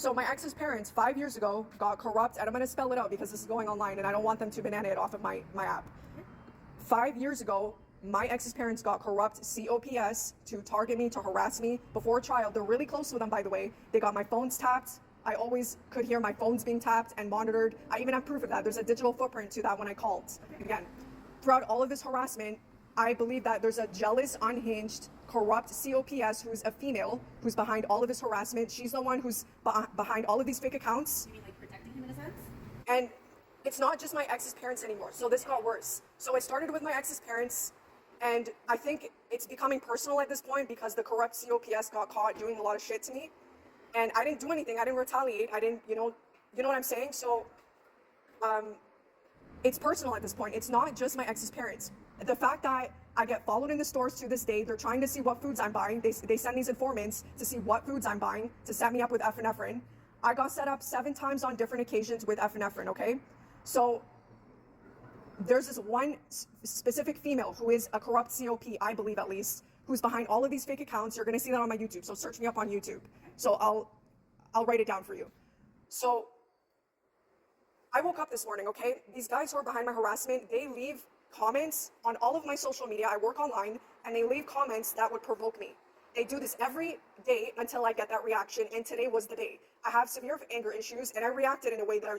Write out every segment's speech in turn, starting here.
So my ex's parents 5 years ago got corrupt, and I'm going to spell it out because this is going online and I don't want them to banana it off of my app. 5 years ago, my ex's parents got corrupt COPS to target me, to harass me before trial. They're really close with them, by the way. They got my phones tapped. I always could hear my phones being tapped and monitored. I even have proof of that. There's a digital footprint to that when I called. Again, throughout all of this harassment, I believe that there's a jealous, unhinged, corrupt COPS who's a female, who's behind all of this harassment. She's the one who's behind all of these fake accounts. You mean like protecting him in a sense? And it's not just my ex's parents anymore. So this got worse. So I started with my ex's parents, and I think it's becoming personal at this point because the corrupt COPS got caught doing a lot of shit to me. And I didn't do anything. I didn't retaliate. I didn't, you know what I'm saying? So it's personal at this point. It's not just my ex's parents. The fact that I get followed in the stores to this day, they're trying to see what foods I'm buying. They send these informants to see what foods I'm buying, to set me up with epinephrine. I got set up 7 times on different occasions with epinephrine, okay? So there's this one specific female who is a corrupt COP, I believe at least, who's behind all of these fake accounts. You're gonna see that on my YouTube, so search me up on YouTube. So I'll write it down for you. So I woke up this morning, okay? These guys who are behind my harassment, they leave comments on all of my social media. I work online, and they leave comments that would provoke me. They do this every day until I get that reaction, and today was the day. I have severe anger issues, and I reacted in a way that I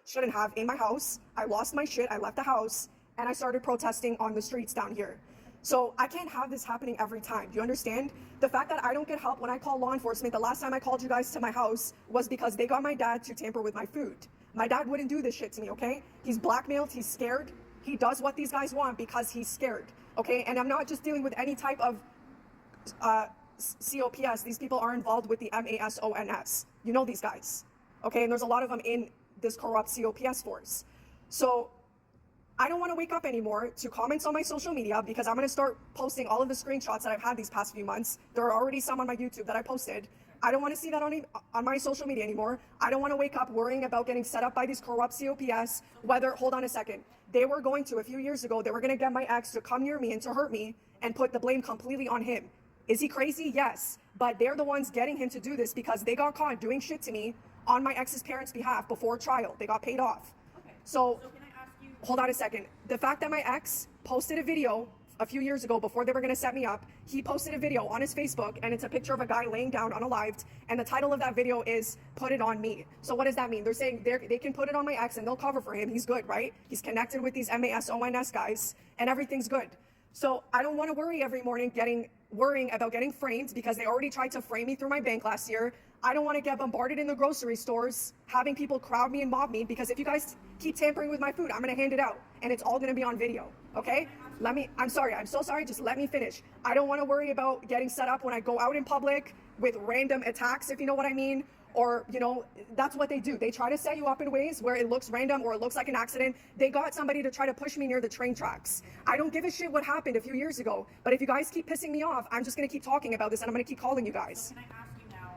shouldn't have in my house. I lost my shit, I left the house, and I started protesting on the streets down here. So I can't have this happening every time. Do you understand? The fact that I don't get help when I call law enforcement, the last time I called you guys to my house was because they got my dad to tamper with my food. My dad wouldn't do this shit to me, okay? He's blackmailed, he's scared. He does what these guys want because he's scared, okay? And I'm not just dealing with any type of COPS. These people are involved with the MASONS. You know these guys, okay? And there's a lot of them in this corrupt COPS force. So I don't want to wake up anymore to comments on my social media because I'm going to start posting all of the screenshots that I've had these past few months. There are already some on my YouTube that I posted. I don't want to see that on my social media anymore. I don't want to wake up worrying about getting set up by these corrupt COPS, hold on a second. They were going to, a few years ago, they were going to get my ex to come near me and to hurt me and put the blame completely on him. Is he crazy? Yes. But they're the ones getting him to do this because they got caught doing shit to me on my ex's parents' behalf before trial. They got paid off. Okay. So can I ask you? Hold on a second. The fact that my ex posted a video a few years ago before they were going to set me up, he posted a video on his Facebook, and it's a picture of a guy laying down unalived, and the title of that video is "Put It On Me." So what does that mean? They're saying they can put it on my ex and they'll cover for him. He's good, right? He's connected with these MASONS guys, and everything's good. So I don't want to worry every morning worrying about getting framed because they already tried to frame me through my bank last year. I don't want to get bombarded in the grocery stores, having people crowd me and mob me, because if you guys keep tampering with my food, I'm going to hand it out, and it's all going to be on video, okay? I'm so sorry, just let me finish. I don't want to worry about getting set up when I go out in public with random attacks, if you know what I mean, or, that's what they do. They try to set you up in ways where it looks random or it looks like an accident. They got somebody to try to push me near the train tracks. I don't give a shit what happened a few years ago, but if you guys keep pissing me off, I'm just going to keep talking about this, and I'm going to keep calling you guys. So can I ask you now,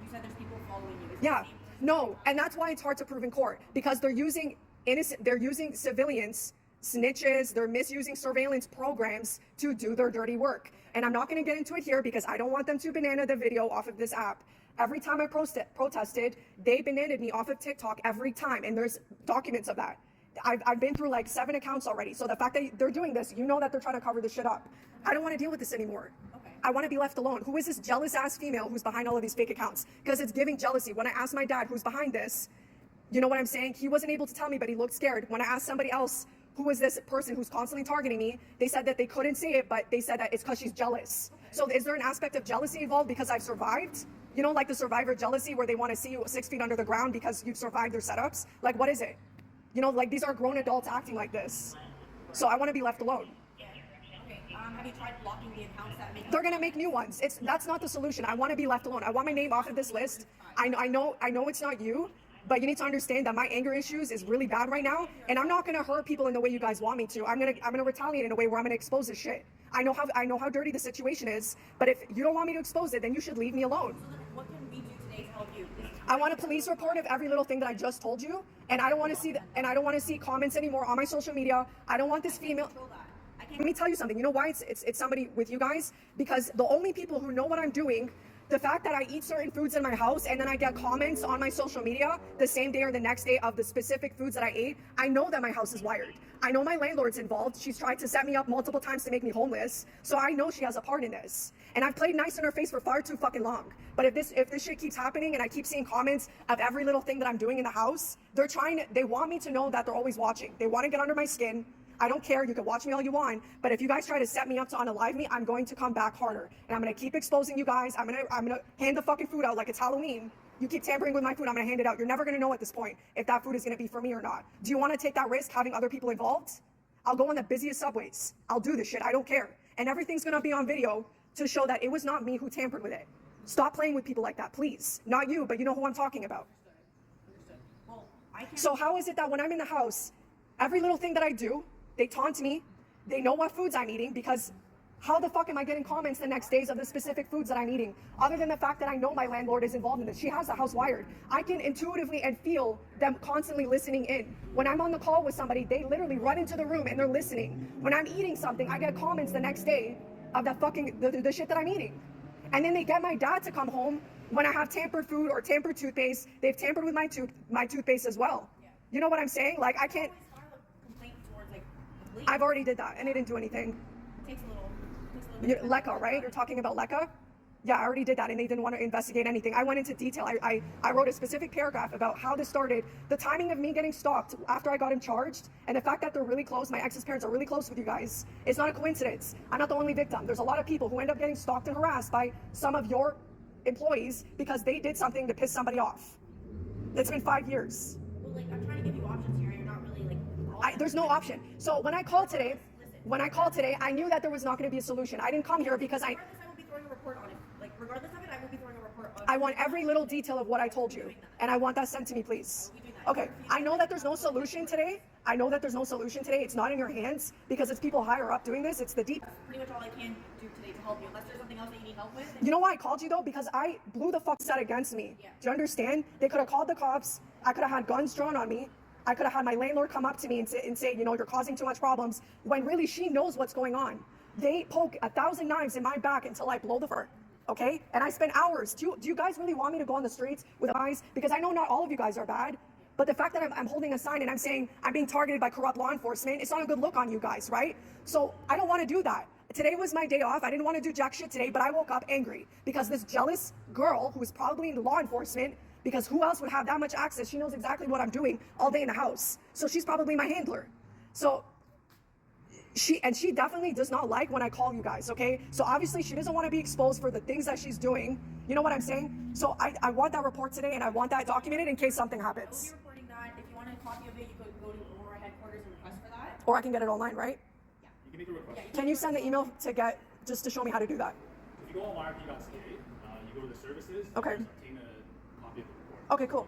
you said there's people following you. Yeah, no, and that's why it's hard to prove in court, because they're using civilians, snitches, they're misusing surveillance programs to do their dirty work. And I'm not going to get into it here because I don't want them to banana the video off of this app. Every time I protested, they bananaed me off of TikTok every time, and there's documents of that. I've been through like 7 accounts already. So the fact that they're doing this, that they're trying to cover this shit up. I don't want to deal with this anymore. Okay. I want to be left alone. Who is this jealous ass female who's behind all of these fake accounts? Because it's giving jealousy. When I asked my dad who's behind this, you know what I'm saying? He wasn't able to tell me, but he looked scared. When I asked somebody else, who is this person who's constantly targeting me, they said that they couldn't say it, but they said that it's because she's jealous. Okay. So is there an aspect of jealousy involved because I've survived? Like the survivor jealousy where they want to see you 6 feet under the ground because you've survived their setups? Like, what is it? These are grown adults acting like this. So I want to be left alone. Okay. Have you tried blocking the accounts that make? They're gonna make new ones. That's not the solution. I want to be left alone. I want my name off of this list. I know it's not you, but you need to understand that my anger issues is really bad right now, and I'm not gonna hurt people in the way you guys want me to. I'm gonna retaliate in a way where I'm gonna expose this shit. I know how dirty the situation is, but if you don't want me to expose it, then you should leave me alone. So then what can we do today to help you? I want a police report of every little thing that I just told you, and I don't want to see comments anymore on my social media. I don't want this female. Let me tell you something. You know why it's somebody with you guys? Because the only people who know what I'm doing, The fact that I eat certain foods in my house and then I get comments on my social media the same day or the next day of the specific foods that I ate, I know that my house is wired. I know my landlord's involved. She's tried to set me up multiple times to make me homeless. So I know she has a part in this. And I've played nice in her face for far too fucking long. But if this shit keeps happening and I keep seeing comments of every little thing that I'm doing in the house, they want me to know that they're always watching. They want to get under my skin. I don't care. You can watch me all you want. But if you guys try to set me up to unalive me, I'm going to come back harder. And I'm going to keep exposing you guys. I'm going to hand the fucking food out like it's Halloween. You keep tampering with my food, I'm going to hand it out. You're never going to know at this point if that food is going to be for me or not. Do you want to take that risk having other people involved? I'll go on the busiest subways. I'll do this shit. I don't care. And everything's going to be on video to show that it was not me who tampered with it. Stop playing with people like that, please. Not you, but you know who I'm talking about. Understood. Well, I can't. So how is it that when I'm in the house, every little thing that I do, they taunt me, they know what foods I'm eating, because how the fuck am I getting comments the next days of the specific foods that I'm eating? Other than the fact that I know my landlord is involved in this. She has the house wired. I can intuitively and feel them constantly listening in. When I'm on the call with somebody, they literally run into the room and they're listening. When I'm eating something, I get comments the next day of that fucking, the shit that I'm eating. And then they get my dad to come home when I have tampered food or tampered toothpaste. They've tampered with my toothpaste as well. Yeah. You know what I'm saying? Like, I can't. Always file a complaint towards like the police. I've already did that and they didn't do anything. It takes a little bit. LECA, right? You're talking about LECA? Yeah, I already did that and they didn't want to investigate anything. I went into detail. I wrote a specific paragraph about how this started, the timing of me getting stalked after I got him charged, and the fact that they're really close, my ex's parents are really close with you guys. It's not a coincidence. I'm not the only victim. There's a lot of people who end up getting stalked and harassed by some of your employees because they did something to piss somebody off. It's been 5 years. Well, like, I'm trying to give you options here, and you're not really like. There's no option. So when I called today, I knew that there was not going to be a solution. I didn't come here because Regardless, I will be throwing a report on it. Like, regardless of it, I will be throwing a report on it. I want every little detail of what I told you, and I want that sent to me, please. Okay, I know that there's no solution today. It's not in your hands because it's people higher up doing this. It's the deep. That's pretty much all I can do today to help you. Unless there's something else that you need help with. You know why I called you though? Because I blew the fuck set against me. Yeah. Do you understand? They could have called the cops. I could have had guns drawn on me. I could have had my landlord come up to me and say, you know, you're causing too much problems, when really she knows what's going on. They poke 1,000 knives in my back until I blow the fur. Okay? And I spend hours. Do you guys really want me to go on the streets with eyes? Because I know not all of you guys are bad, but the fact that I'm holding a sign and I'm saying I'm being targeted by corrupt law enforcement, it's not a good look on you guys, right? So I don't want to do that. Today was my day off. I didn't want to do jack shit today, but I woke up angry because this jealous girl who is probably in law enforcement, because who else would have that much access? She knows exactly what I'm doing all day in the house. So she's probably my handler. So she definitely does not like when I call you guys, okay? So obviously she doesn't want to be exposed for the things that she's doing. You know what I'm saying? So I want that report today and I want that documented in case something I will be happens. reporting that. If you want a copy of it, you could go to Aurora headquarters and request for that. Or I can get it online, right? Yeah. You can make a request. Yeah, Can you send the email just to show me how to do that? If you go on yrp.ca, you go to the services, Okay. obtain a copy of the report. Okay, cool.